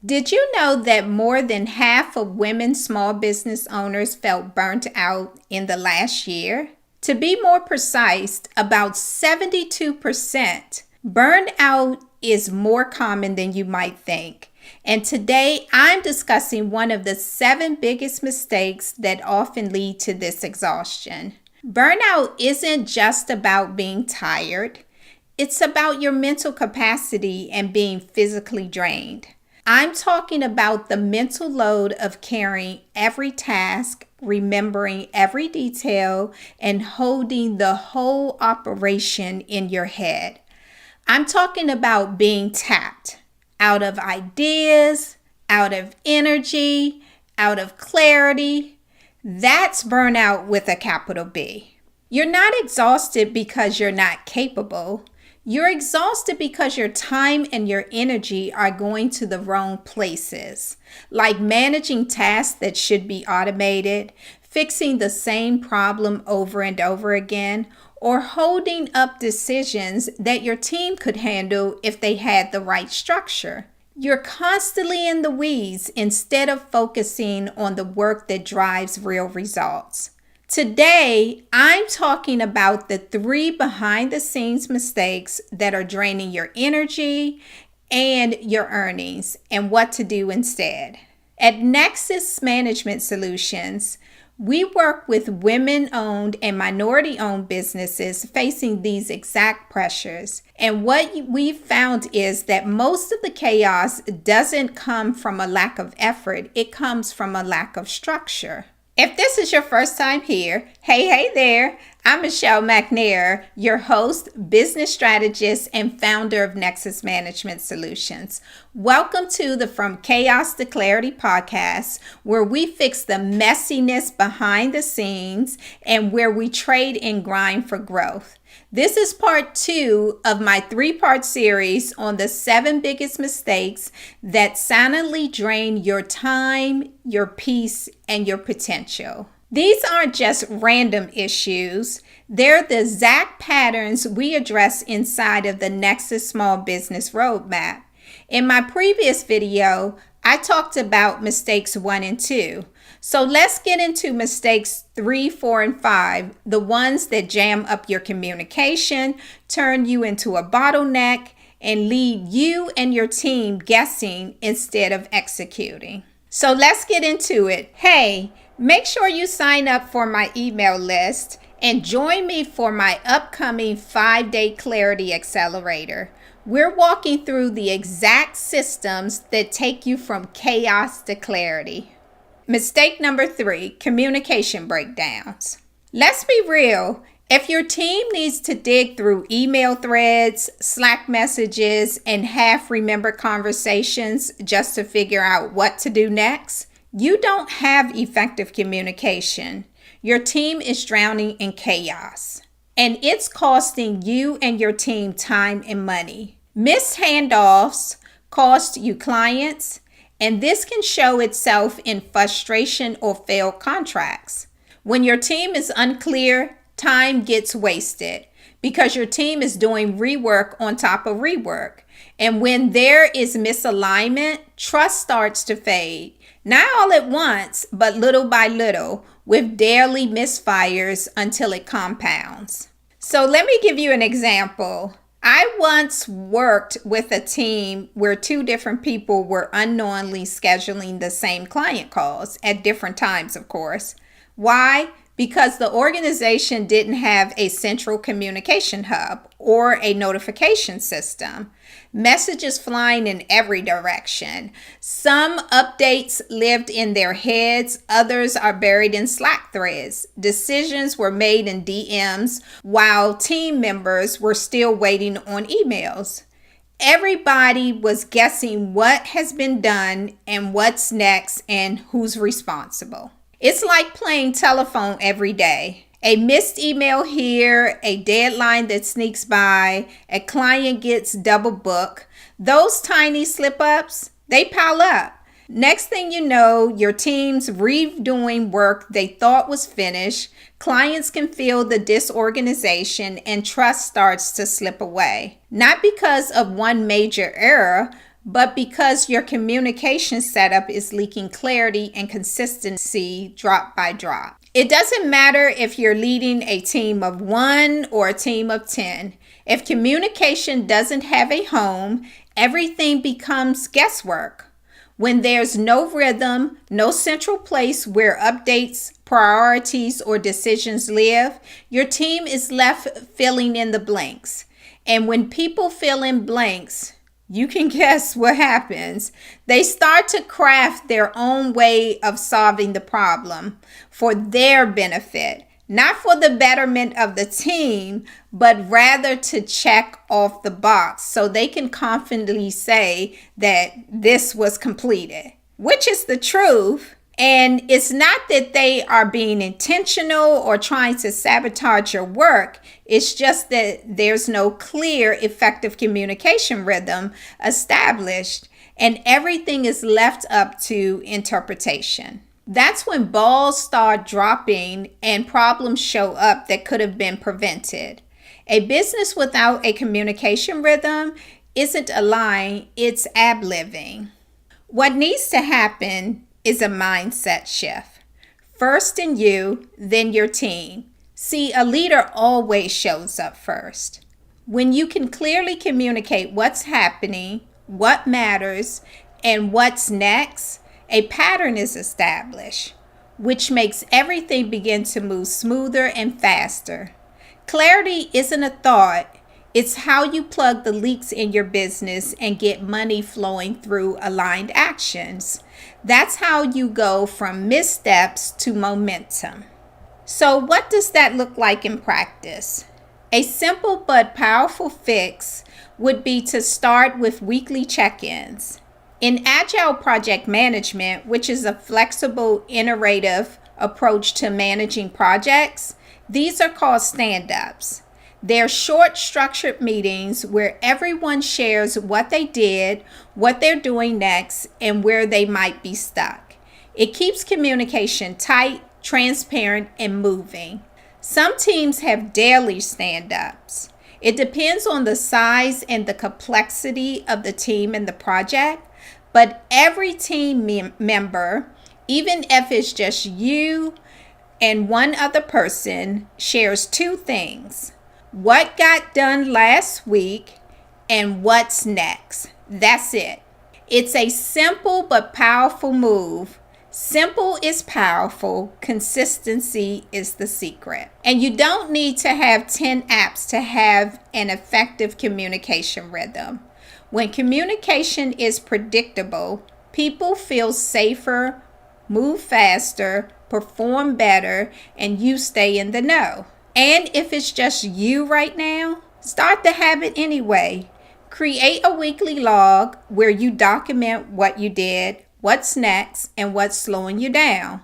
Did you know that more than half of women small business owners felt burnt out in the last year? To be more precise, about 72%. Burnout is more common than you might think. And today I'm discussing one of the 7 biggest mistakes that often lead to this exhaustion. Burnout isn't just about being tired. It's about your mental capacity and being physically drained. I'm talking about the mental load of carrying every task, remembering every detail, and holding the whole operation in your head. I'm talking about being tapped out of ideas, out of energy, out of clarity. That's burnout with a capital B. You're not exhausted because you're not capable. You're exhausted because your time and your energy are going to the wrong places, like managing tasks that should be automated, fixing the same problem over and over again, or holding up decisions that your team could handle if they had the right structure. You're constantly in the weeds instead of focusing on the work that drives real results. Today, I'm talking about the 3 behind-the-scenes mistakes that are draining your energy and your earnings and what to do instead. At Nexus Management Solutions, we work with women-owned and minority-owned businesses facing these exact pressures. And what we've found is that most of the chaos doesn't come from a lack of effort, it comes from a lack of structure. If this is your first time here, hey there, I'm Michelle McNair, your host, business strategist, and founder of Nexus Management Solutions. Welcome to the From Chaos to Clarity podcast, where we fix the messiness behind the scenes and where we trade and grind for growth. This is part 2 of my 3-part series on the 7 biggest mistakes that silently drain your time, your peace, and your potential. These aren't just random issues. They're the exact patterns we address inside of the Nexus Small Business Roadmap. In my previous video, I talked about mistakes 1 and 2. So let's get into mistakes 3, 4, and 5, the ones that jam up your communication, turn you into a bottleneck, and leave you and your team guessing instead of executing. So let's get into it. Hey, make sure you sign up for my email list and join me for my upcoming 5-day Clarity Accelerator. We're walking through the exact systems that take you from chaos to clarity. Mistake number 3, communication breakdowns. Let's be real. If your team needs to dig through email threads, Slack messages, and half-remembered conversations just to figure out what to do next, you don't have effective communication. Your team is drowning in chaos, and it's costing you and your team time and money. Missed handoffs cost you clients, and this can show itself in frustration or failed contracts. When your team is unclear, time gets wasted because your team is doing rework on top of rework. And when there is misalignment, trust starts to fade. Not all at once, but little by little, with daily misfires until it compounds. So let me give you an example. I once worked with a team where 2 different people were unknowingly scheduling the same client calls at different times, of course. Why? Because the organization didn't have a central communication hub or a notification system. Messages flying in every direction. Some updates lived in their heads, others are buried in Slack threads. Decisions were made in DMs while team members were still waiting on emails. Everybody was guessing what has been done and what's next and who's responsible. It's like playing telephone every day. A missed email here, a deadline that sneaks by, a client gets double booked. Those tiny slip-ups, they pile up. Next thing you know, your team's redoing work they thought was finished. Clients can feel the disorganization and trust starts to slip away. Not because of one major error, but because your communication setup is leaking clarity and consistency drop by drop. It doesn't matter if you're leading a team of 1 or a team of 10. If communication doesn't have a home, everything becomes guesswork. When there's no rhythm, no central place where updates, priorities, or decisions live, your team is left filling in the blanks. And when people fill in blanks, you can guess what happens. They start to craft their own way of solving the problem for their benefit, not for the betterment of the team, but rather to check off the box so they can confidently say that this was completed, which is the truth. And it's not that they are being intentional or trying to sabotage your work. It's just that there's no clear, effective communication rhythm established, and everything is left up to interpretation. That's when balls start dropping and problems show up that could have been prevented. A business without a communication rhythm isn't a line, it's ad-libbing. What needs to happen is a mindset shift. First in you, then your team. See, a leader always shows up first. When you can clearly communicate what's happening, what matters, and what's next, a pattern is established, which makes everything begin to move smoother and faster. Clarity isn't a thought, it's how you plug the leaks in your business and get money flowing through aligned actions. That's how you go from missteps to momentum. So what does that look like in practice? A simple but powerful fix would be to start with weekly check-ins. In Agile project management, which is a flexible, iterative approach to managing projects, these are called stand-ups. They're short, structured meetings where everyone shares what they did, what they're doing next, and where they might be stuck. It keeps communication tight, transparent, and moving. Some teams have daily stand-ups. It depends on the size and the complexity of the team and the project, but every team member, even if it's just you and one other person, shares 2 things. What got done last week and what's next. That's it. It's a simple but powerful move. Simple is powerful. Consistency is the secret. And you don't need to have 10 apps to have an effective communication rhythm. When communication is predictable, people feel safer, move faster, perform better, and you stay in the know. And if it's just you right now, start the habit anyway. Create a weekly log where you document what you did, what's next, and what's slowing you down.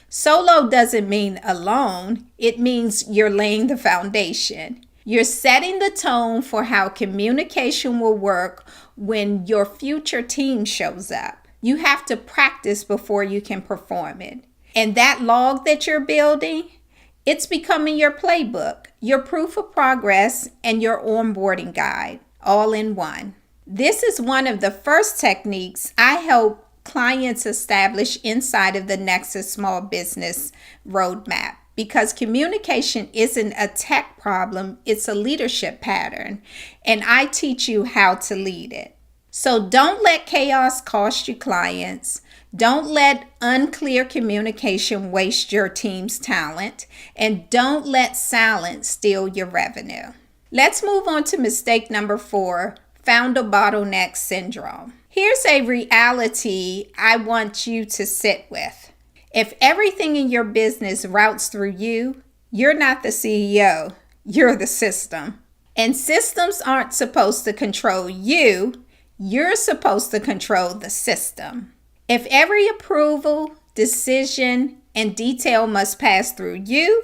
Solo doesn't mean alone. It means you're laying the foundation. You're setting the tone for how communication will work when your future team shows up. You have to practice before you can perform it. And that log that you're building, it's becoming your playbook, your proof of progress, and your onboarding guide, all in one. This is one of the first techniques I help clients establish inside of the Nexus Small Business Roadmap, because communication isn't a tech problem, it's a leadership pattern, and I teach you how to lead it. So don't let chaos cost you clients. Don't let unclear communication waste your team's talent, and don't let silence steal your revenue. Let's move on to mistake number 4, founder bottleneck syndrome. Here's a reality I want you to sit with. If everything in your business routes through you, you're not the CEO, you're the system. And systems aren't supposed to control you, you're supposed to control the system. If every approval, decision, and detail must pass through you,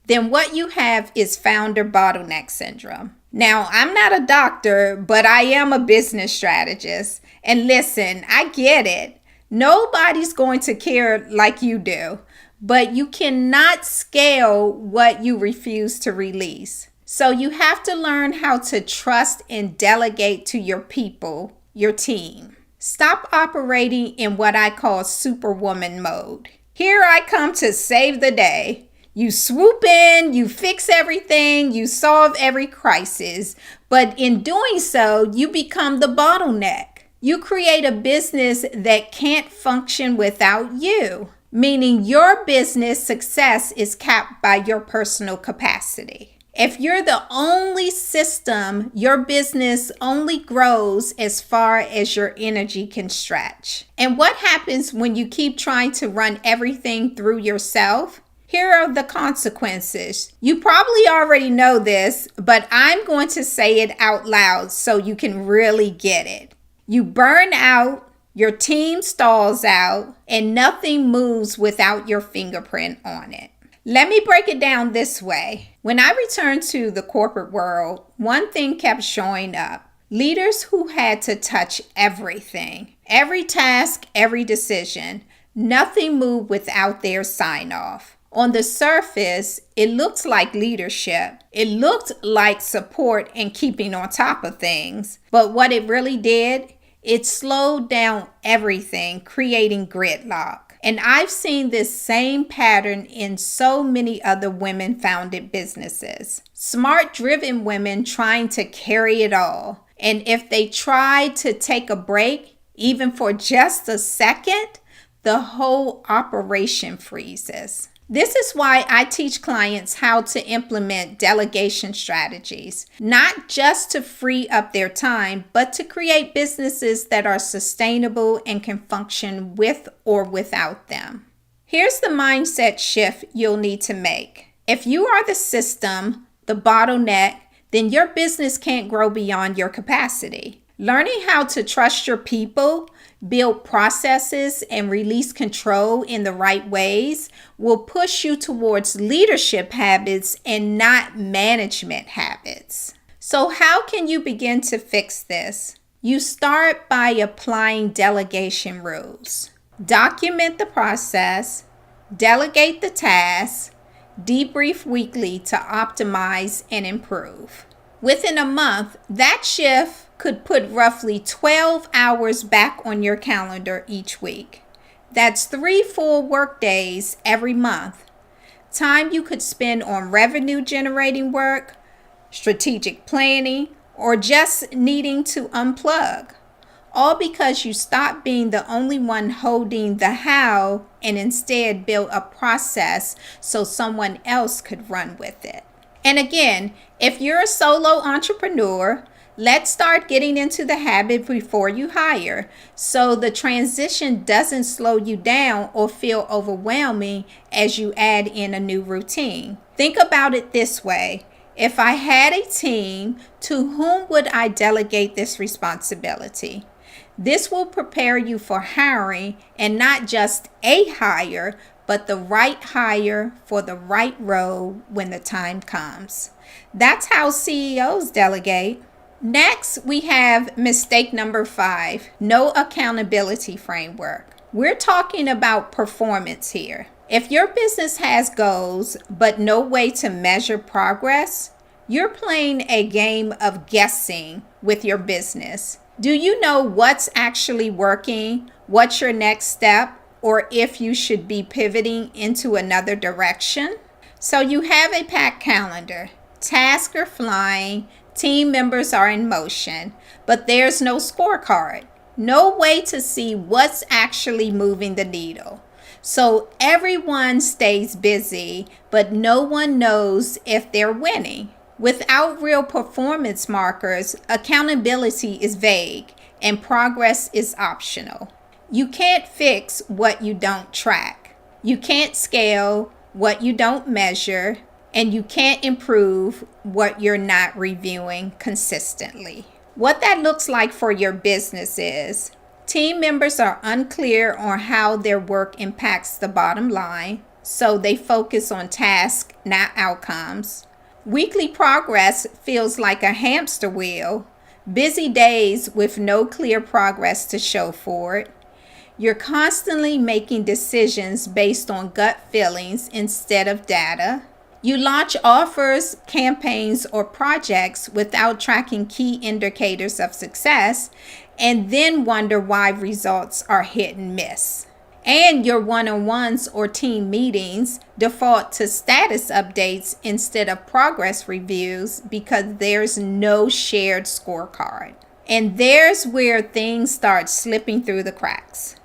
then what you have is founder bottleneck syndrome. Now, I'm not a doctor, but I am a business strategist. And listen, I get it. Nobody's going to care like you do, but you cannot scale what you refuse to release. So you have to learn how to trust and delegate to your people your team. Stop operating in what I call superwoman mode. Here I come to save the day. You swoop in, you fix everything, you solve every crisis, but in doing so, you become the bottleneck. You create a business that can't function without you, meaning your business success is capped by your personal capacity. If you're the only system, your business only grows as far as your energy can stretch. And what happens when you keep trying to run everything through yourself? Here are the consequences. You probably already know this, but I'm going to say it out loud so you can really get it. You burn out, your team stalls out, and nothing moves without your fingerprint on it. Let me break it down this way. When I returned to the corporate world, one thing kept showing up. Leaders who had to touch everything, every task, every decision. Nothing moved without their sign-off. On the surface, it looked like leadership. It looked like support and keeping on top of things. But what it really did, it slowed down everything, creating gridlock. And I've seen this same pattern in so many other women-founded businesses. Smart, driven women trying to carry it all. And if they try to take a break, even for just a second, the whole operation freezes. This is why I teach clients how to implement delegation strategies, not just to free up their time, but to create businesses that are sustainable and can function with or without them. Here's the mindset shift you'll need to make. If you are the system, the bottleneck, then your business can't grow beyond your capacity. Learning how to trust your people, build processes, and release control in the right ways will push you towards leadership habits and not management habits. So how can you begin to fix this? You start by applying delegation rules. Document the process, delegate the tasks, debrief weekly to optimize and improve. Within a month, that shift could put roughly 12 hours back on your calendar each week. That's 3 full work days every month. Time you could spend on revenue generating work, strategic planning, or just needing to unplug. All because you stopped being the only one holding the how and instead built a process so someone else could run with it. And again, if you're a solo entrepreneur, let's start getting into the habit before you hire, so the transition doesn't slow you down or feel overwhelming as you add in a new routine. Think about it this way. If I had a team, to whom would I delegate this responsibility? This will prepare you for hiring, and not just a hire, but the right hire for the right role when the time comes. That's how CEOs delegate. Next, we have mistake number 5, no accountability framework. We're talking about performance here. If your business has goals, but no way to measure progress, you're playing a game of guessing with your business. Do you know what's actually working, what's your next step, or if you should be pivoting into another direction? So you have a packed calendar. Tasks are flying. Team members are in motion, but there's no scorecard, no way to see what's actually moving the needle. So everyone stays busy, but no one knows if they're winning. Without real performance markers, accountability is vague and progress is optional. You can't fix what you don't track. You can't scale what you don't measure. And you can't improve what you're not reviewing consistently. What that looks like for your business is team members are unclear on how their work impacts the bottom line, so they focus on tasks, not outcomes. Weekly progress feels like a hamster wheel, busy days with no clear progress to show for it. You're constantly making decisions based on gut feelings instead of data. You launch offers, campaigns, or projects without tracking key indicators of success, and then wonder why results are hit and miss. And your one-on-ones or team meetings default to status updates instead of progress reviews because there's no shared scorecard. And there's where things start slipping through the cracks.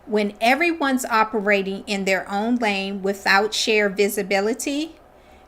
When everyone's operating in their own lane without shared visibility,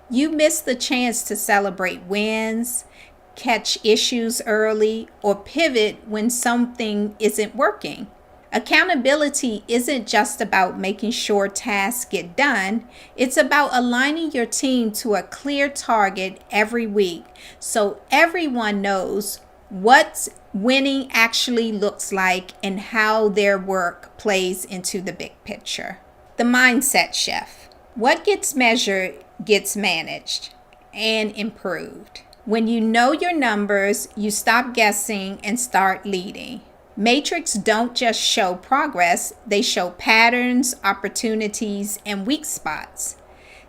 you miss the chance to celebrate wins, catch issues early, or pivot when something isn't working. Accountability isn't just about making sure tasks get done. It's about aligning your team to a clear target every week so everyone knows what winning actually looks like and how their work plays into the big picture. The mindset shift. What gets measured gets managed and improved. When you know your numbers, you stop guessing and start leading. Metrics don't just show progress, they show patterns, opportunities, and weak spots.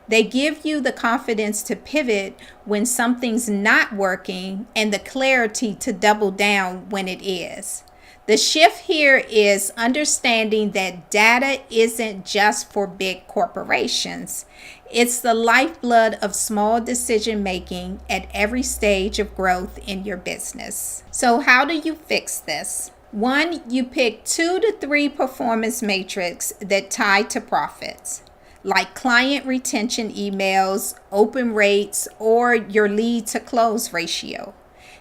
They give you the confidence to pivot when something's not working and the clarity to double down when it is. The shift here is understanding that data isn't just for big corporations. It's the lifeblood of small decision making at every stage of growth in your business. So how do you fix this? 1, you pick 2 to 3 performance metrics that tie to profits, like client retention emails, open rates, or your lead to close ratio.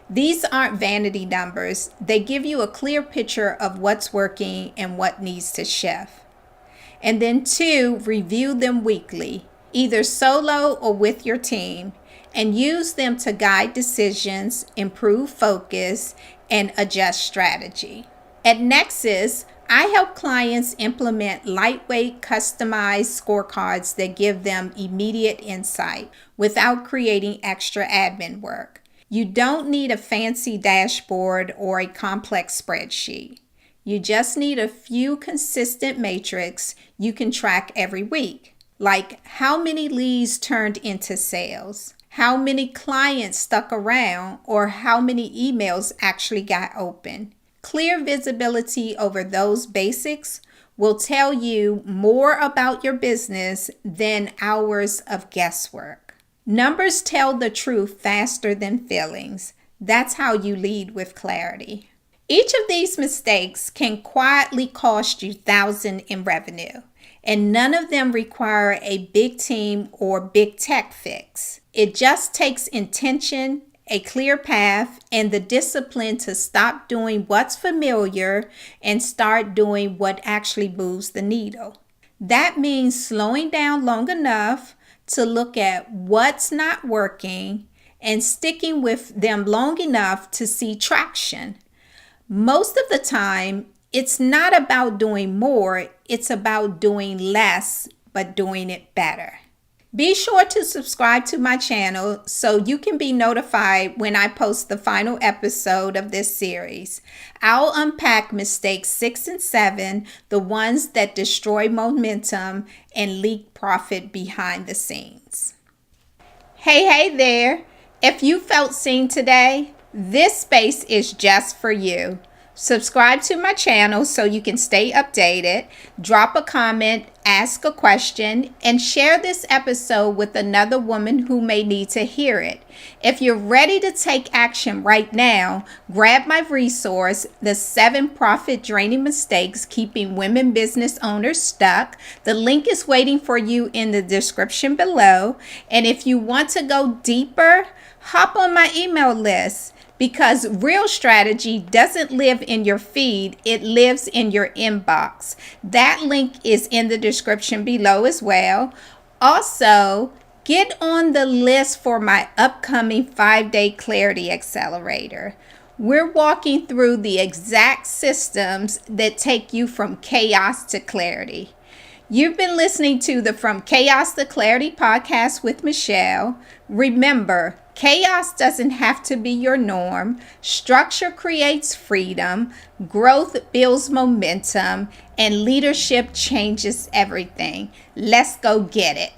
These aren't vanity numbers. They give you a clear picture of what's working and what needs to shift. And then 2, review them weekly, either solo or with your team, and use them to guide decisions, improve focus, and adjust strategy. At Nexus, I help clients implement lightweight, customized scorecards that give them immediate insight without creating extra admin work. You don't need a fancy dashboard or a complex spreadsheet. You just need a few consistent metrics you can track every week, like how many leads turned into sales, how many clients stuck around, or how many emails actually got open. Clear visibility over those basics will tell you more about your business than hours of guesswork. Numbers tell the truth faster than feelings. That's how you lead with clarity. Each of these mistakes can quietly cost you thousands in revenue, and none of them require a big team or big tech fix. It just takes intention, a clear path, and the discipline to stop doing what's familiar and start doing what actually moves the needle. That means slowing down long enough to look at what's not working and sticking with them long enough to see traction. Most of the time, it's not about doing more, it's about doing less, but doing it better. Be sure to subscribe to my channel so you can be notified when I post the final episode of this series. I'll unpack mistakes 6 and 7, the ones that destroy momentum and leak profit behind the scenes. Hey there! If you felt seen today, this space is just for you. Subscribe to my channel so you can stay updated, drop a comment, ask a question, and share this episode with another woman who may need to hear it. If you're ready to take action right now, grab my resource, The 7 Profit Draining Mistakes Keeping Women Business Owners Stuck. The link is waiting for you in the description below. And if you want to go deeper, hop on my email list. Because real strategy doesn't live in your feed, it lives in your inbox. That link is in the description below as well. Also, get on the list for my upcoming 5-day Clarity Accelerator. We're walking through the exact systems that take you from chaos to clarity. You've been listening to the From Chaos to Clarity podcast with Michelle. Remember, chaos doesn't have to be your norm. Structure creates freedom, growth builds momentum, and leadership changes everything. Let's go get it.